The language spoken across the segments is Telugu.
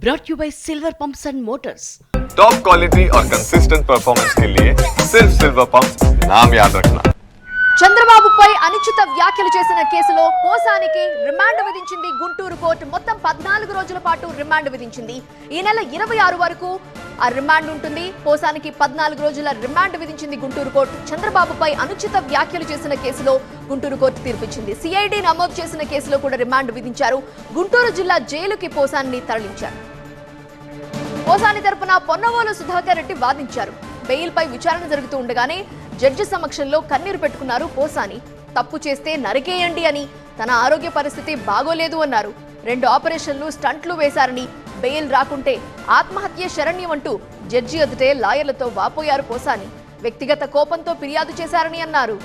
brought you by Silver Pumps and Motors. Top quality और कंसिस्टेंट परफॉर्मेंस के लिए सिर्फ सिल्वर पंप्स नाम याद रखना. చంద్రబాబుపై అనుచిత వ్యాఖ్యలు చేసిన కేసులో పోసానికి రిమాండ్ విధించింది గుంటూరు కోర్టు. మొత్తం 14 రోజుల పాటు రిమాండ్ విధించింది. ఈ నెల 26 వరకు ఆ రిమాండ్ ఉంటుంది. పోసానికి 14 రోజుల రిమాండ్ విధించింది గుంటూరు కోర్టు. చంద్రబాబుపై అనుచిత వ్యాఖ్యలు చేసిన కేసులో గుంటూరు కోర్టు తీర్పిచ్చింది. సిఐడి నమోదు చేసిన కేసులో కూడా రిమాండ్ విధించారు. గుంటూరు జిల్లా జైలుకి పోసాన్ని తరలించారు. పోసాని తరపున పొన్నవోలు సుధాకర్ రెడ్డి వాదించారు. బెయిల్పై విచారణ జరుగుతూ ఉండగానే జడ్జి సమక్షంలో కన్నీరు పెట్టుకున్నారు పోసాని. తప్పు చేస్తే నరికేయండి అని, తన ఆరోగ్య పరిస్థితి బాగోలేదు అన్నారు. 2 ఆపరేషన్లు స్టంట్లు వేశారని, బెయిల్ రాకుంటే ఆత్మహత్య శరణ్యం అంటూ జడ్జి ఎదుటే లాయర్లతో వాపోయారు పోసాని. వ్యక్తిగత కోపంతో ఫిర్యాదు చేశారని అన్నారు.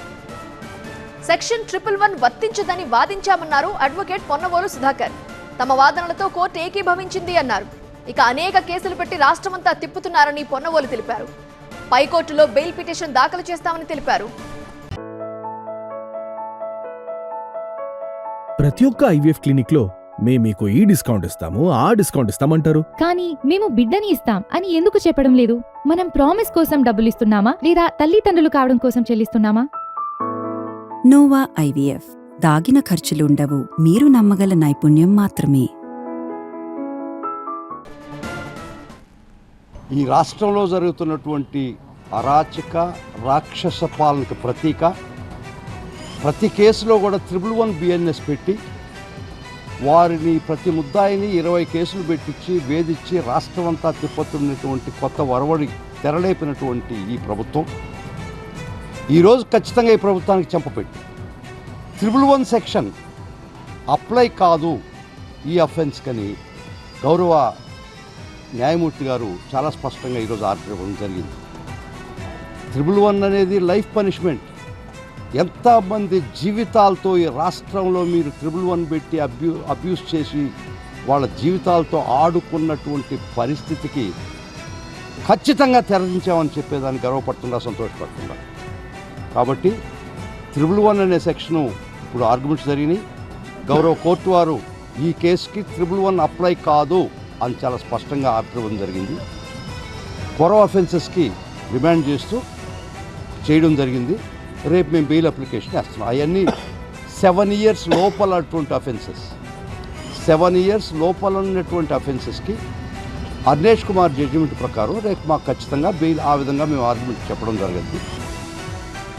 సెక్షన్ 111 వర్తించదని వాదించామన్నారు అడ్వకేట్ పొన్నవోలు సుధాకర్. తమ వాదనలతో కోర్టు ఏకీభవించింది అన్నారు. ఇక అనేక కేసులు పెట్టి రాష్ట్రమంతా తిప్పుతున్నారని పొన్నవోలు తెలిపారు. పైకోర్టులో బెయిల్ పిటిషన్ దాఖలు చేస్తామని తెలిపారు. ప్రతి ఒక్క ఐవీఎఫ్ క్లినిక్ లో మేము మీకు ఈ డిస్కౌంట్ ఇస్తాము, ఆ డిస్కౌంట్ ఇస్తామంటారు. కానీ మేము బిడ్డని ఇస్తాం అని ఎందుకు చెప్పడం లేదు? మనం ప్రామిస్ కోసం డబ్బులు ఇస్తున్నామా లేదా తల్లిదండ్రులు కావడం కోసం చెల్లిస్తున్నామా? Nova IVF. దాగిన ఖర్చులుండవు, మీరు నమ్మగల నైపుణ్యం మాత్రమే. ఈ రాష్ట్రంలో జరుగుతున్నటువంటి అరాచక రాక్షస పాలనకు ప్రతీక. ప్రతి కేసులో కూడా 111 బిఎన్ఎస్ పెట్టి వారిని ప్రతి ముద్దాయిని 20 కేసులు పెట్టించి వేధించి రాష్ట్రమంతా తిప్పుతున్నటువంటి కొత్త వరవడి తెరలేపినటువంటి ఈ ప్రభుత్వం ఈరోజు ఖచ్చితంగా ఈ ప్రభుత్వానికి చెంపపెట్టి 111 సెక్షన్ అప్లై కాదు ఈ అఫెన్స్ కని గౌరవ న్యాయమూర్తి గారు చాలా స్పష్టంగా ఈరోజు ఆర్డర్ ఇవ్వడం జరిగింది. 111 అనేది లైఫ్ పనిష్మెంట్. ఎంతమంది జీవితాలతో ఈ రాష్ట్రంలో మీరు 111 పెట్టి అబ్యూస్ చేసి వాళ్ళ జీవితాలతో ఆడుకున్నటువంటి పరిస్థితికి ఖచ్చితంగా తెరదించామని చెప్పేదాన్ని గర్వపడుతుందా, సంతోషపడుతుందా? కాబట్టి 111 అనే సెక్షను ఇప్పుడు ఆర్గ్యుమెంట్స్ జరిగినాయి. గౌరవ కోర్టు వారు ఈ కేసుకి 111 అప్లై కాదు అని చాలా స్పష్టంగా ఆర్డర్ ఇవ్వడం జరిగింది. కొరవ అఫెన్సెస్కి రిమాండ్ చేస్తూ చేయడం జరిగింది. రేపు మేము బెయిల్ అప్లికేషన్ వేస్తున్నాం. అవన్నీ 7 years లోపల అటువంటి అఫెన్సెస్, 7 years లోపల ఉన్నటువంటి అఫెన్సెస్కి అర్నేష్ కుమార్ జడ్జిమెంట్ ప్రకారం రేపు మాకు ఖచ్చితంగా బెయిల్, ఆ విధంగా మేము ఆర్గ్యుమెంట్ చెప్పడం జరిగింది.